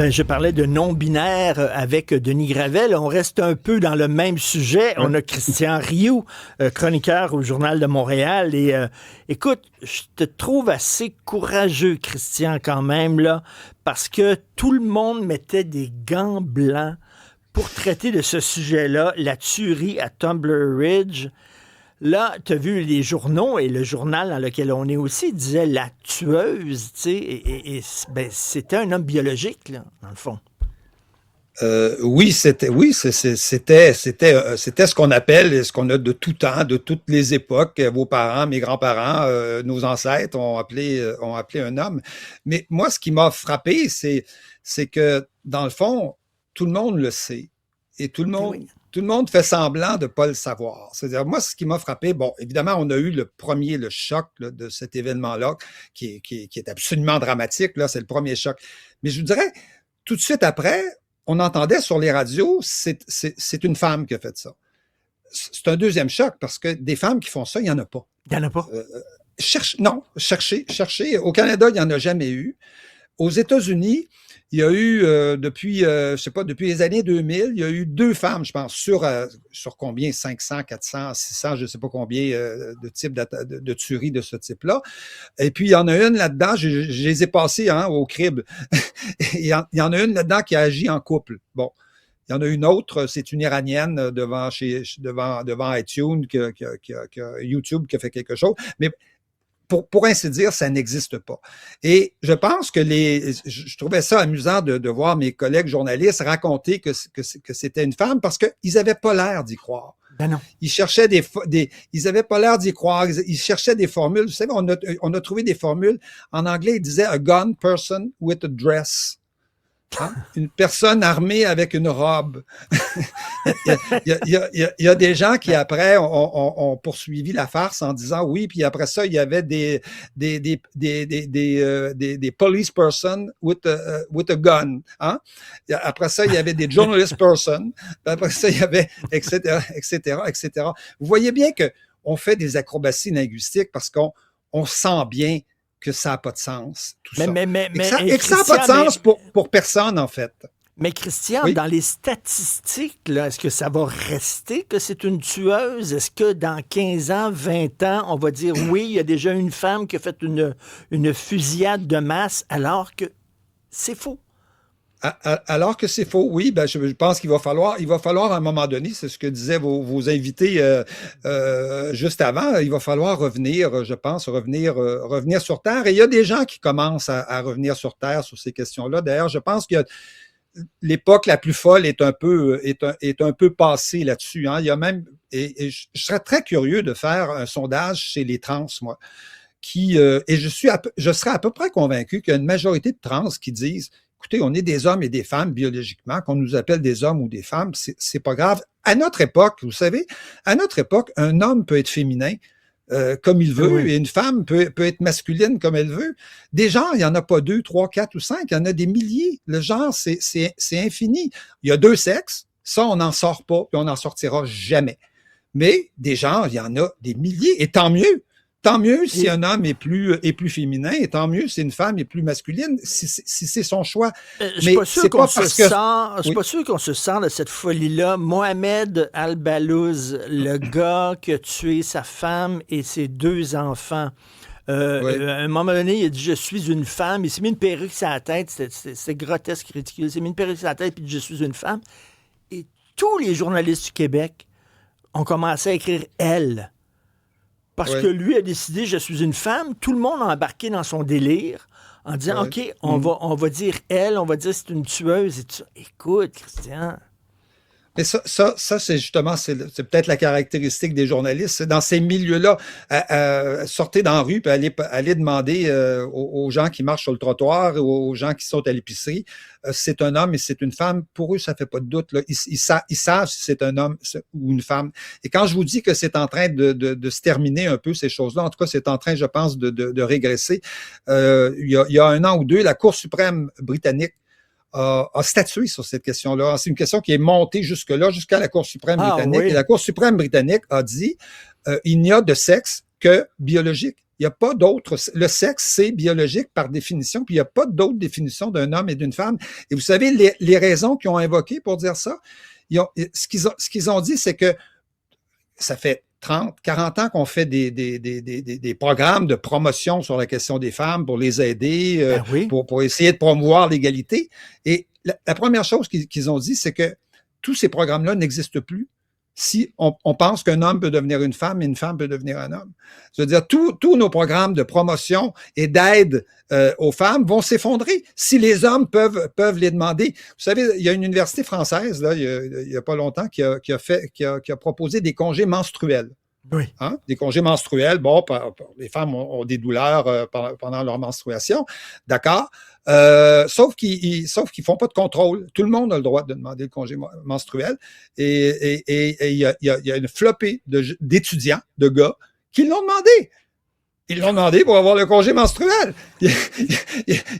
Ben, je parlais de non-binaire avec Denis Gravel. On reste un peu dans le même sujet. Oui. On a Christian Rioux, chroniqueur au Journal de Montréal. Et écoute, je te trouve assez courageux, Christian, quand même, là, parce que tout le monde mettait des gants blancs pour traiter de ce sujet-là, la tuerie à Tumbler Ridge. Là, tu as vu les journaux et le journal dans lequel on est aussi disait la tueuse, tu sais, ben, c'était un homme biologique, là, dans le fond. C'était ce qu'on appelle, ce qu'on a de tout temps, de toutes les époques. Vos parents, mes grands-parents, nos ancêtres ont appelé un homme. Mais moi, ce qui m'a frappé, c'est que, dans le fond, tout le monde le sait. Et tout le monde, Oui. tout le monde fait semblant de ne pas le savoir. C'est-à-dire, moi, ce qui m'a frappé, bon, évidemment, on a eu le choc là, de cet événement-là, qui est absolument dramatique, là, c'est le premier choc. Mais je vous dirais, tout de suite après, on entendait sur les radios, c'est une femme qui a fait ça. C'est un deuxième choc, parce que des femmes qui font ça, il n'y en a pas. Il n'y en a pas. Cherchez. Au Canada, il n'y en a jamais eu. Aux États-Unis, il y a eu, depuis les années 2000, il y a eu 2 femmes, je pense, sur combien? 500, 400, 600, je ne sais pas combien de types de tueries de ce type-là. Et puis, il y en a une là-dedans, je les ai passées au crible. Il y en a une là-dedans qui a agi en couple. Bon. Il y en a une autre, c'est une Iranienne devant iTunes, YouTube qui a fait quelque chose. Mais pour ainsi dire, ça n'existe pas. Et je pense que je trouvais ça amusant de voir mes collègues journalistes raconter que c'était une femme parce qu'ils n'avaient pas l'air d'y croire. Ben non. Ils cherchaient ils n'avaient pas l'air d'y croire. Ils cherchaient des formules. Vous savez, on a trouvé des formules. En anglais, ils disaient a gone person with a dress. Hein? Une personne armée avec une robe. Il y a des gens qui, après, ont poursuivi la farce en disant oui, puis après ça, il y avait des police person with a gun. Hein? Après ça, il y avait des journalist person. Après ça, il y avait, etc., etc., etc. Vous voyez bien qu'on fait des acrobaties linguistiques parce qu'on sent bien que ça n'a pas de sens, tout ça. Et que ça n'a pas de sens pour personne, en fait. Mais Christian, Oui. dans les statistiques, là, est-ce que ça va rester que c'est une tueuse? Est-ce que dans 15 ans, 20 ans, on va dire oui, il y a déjà une femme qui a fait une fusillade de masse alors que c'est faux? Alors que c'est faux, oui, ben je pense qu'il va falloir à un moment donné, c'est ce que disaient vos invités juste avant, il va falloir revenir, je pense, revenir sur Terre. Et il y a des gens qui commencent à revenir sur Terre sur ces questions-là. D'ailleurs, je pense que l'époque la plus folle est un peu passée là-dessus. Hein. Il y a même, et je serais très curieux de faire un sondage chez les trans, moi, et je serais à peu près convaincu qu'il y a une majorité de trans qui disent écoutez, on est des hommes et des femmes biologiquement, qu'on nous appelle des hommes ou des femmes, c'est pas grave. À notre époque, vous savez, un homme peut être féminin comme il veut, Oui. et une femme peut être masculine comme elle veut. Des genres, il n'y en a pas 2, 3, 4 ou 5, il y en a des milliers. Le genre, c'est infini. Il y a 2 sexes, ça, on n'en sort pas, puis on n'en sortira jamais. Mais des genres, il y en a des milliers, et tant mieux. Tant mieux si un homme est plus féminin, et tant mieux si une femme est plus masculine, si c'est son choix. Je suis pas sûr qu'on se sent de cette folie-là. Mohamed Al-Balouz, le gars qui a tué sa femme et ses 2 enfants. À un moment donné, il a dit « Je suis une femme ». Il s'est mis une perruque sur la tête. C'est grotesque, ridicule. Il s'est mis une perruque sur la tête et il dit « Je suis une femme ». Et tous les journalistes du Québec ont commencé à écrire « elle ». Parce que lui a décidé, je suis une femme. Tout le monde a embarqué dans son délire en disant, OK, on va dire elle, on va dire c'est une tueuse. Et tout ça. Écoute, Christian. Mais ça c'est justement, c'est peut-être la caractéristique des journalistes. C'est dans ces milieux-là, sortez dans la rue et allez demander aux gens qui marchent sur le trottoir, aux gens qui sont à l'épicerie, c'est un homme et c'est une femme. Pour eux, ça fait pas de doute. Là. Ils savent si c'est un homme ou une femme. Et quand je vous dis que c'est en train de se terminer un peu ces choses-là, en tout cas, c'est en train, je pense, de régresser. Il y a 1 an ou 2, la Cour suprême britannique a statué sur cette question-là. C'est une question qui est montée jusque-là, jusqu'à la Cour suprême britannique. Oui. Et la Cour suprême britannique a dit il n'y a de sexe que biologique. Il n'y a pas d'autre. Le sexe, c'est biologique par définition, puis il n'y a pas d'autre définition d'un homme et d'une femme. Et vous savez, les raisons qu'ils ont invoquées pour dire ça, ce qu'ils ont dit, c'est que ça fait 30, 40 ans qu'on fait des programmes de promotion sur la question des femmes pour les aider, pour essayer de promouvoir l'égalité. Et la première chose qu'ils ont dit, c'est que tous ces programmes-là n'existent plus si on pense qu'un homme peut devenir une femme et une femme peut devenir un homme. C'est-à-dire, tous nos programmes de promotion et d'aide aux femmes vont s'effondrer si les hommes peuvent les demander. Vous savez, il y a une université française, là, il y a pas longtemps, qui a proposé des congés menstruels. Oui. Hein? Des congés menstruels, bon, les femmes ont des douleurs pendant leur menstruation, d'accord, sauf qu'ils font pas de contrôle. Tout le monde a le droit de demander le congé menstruel et il y a une flopée d'étudiants, de gars, qui l'ont demandé. Ils l'ont demandé pour avoir le congé menstruel. Il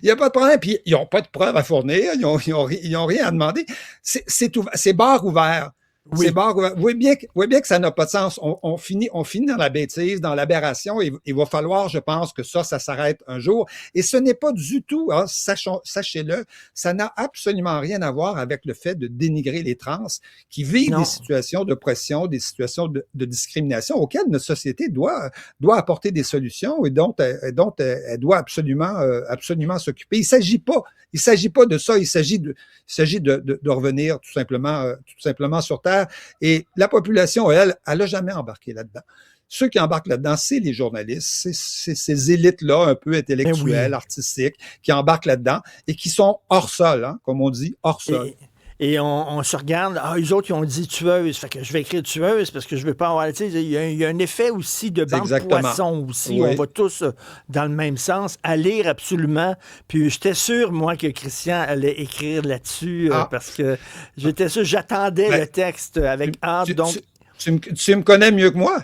n'y a pas de problème. Puis, ils n'ont pas de preuves à fournir. Ils n'ont rien à demander. C'est barre ouvert. Oui. C'est barre ouvert. Vous voyez bien que ça n'a pas de sens. On finit dans la bêtise, dans l'aberration. Il va falloir, je pense, que ça s'arrête un jour. Et ce n'est pas du tout, hein, sachez-le, ça n'a absolument rien à voir avec le fait de dénigrer les trans qui vivent des situations d'oppression, des situations de discrimination auxquelles notre société doit apporter des solutions et dont elle doit absolument s'occuper. Il s'agit pas de ça. Il s'agit de revenir tout simplement sur Terre. Et la population, elle n'a jamais embarqué là-dedans. Ceux qui embarquent là-dedans, c'est les journalistes, c'est ces élites-là un peu intellectuelles, artistiques, qui embarquent là-dedans et qui sont hors sol, hein, comme on dit, hors sol. Et on se regarde, eux autres, ils ont dit tueuse, fait que je vais écrire tueuse parce que je veux pas avoir, tu sais, il y a un effet aussi de bande poisson aussi, on va tous dans le même sens, à lire absolument, puis j'étais sûr, moi, que Christian allait écrire là-dessus, parce que j'étais sûr, j'attendais le texte avec hâte, donc... Tu me connais mieux que moi.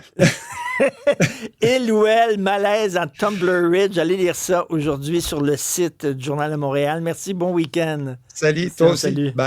Il ou elle, malaise en Tumbler Ridge. Allez lire ça aujourd'hui sur le site du Journal de Montréal. Merci, bon week-end. Salut, toi aussi. Salut. Bye.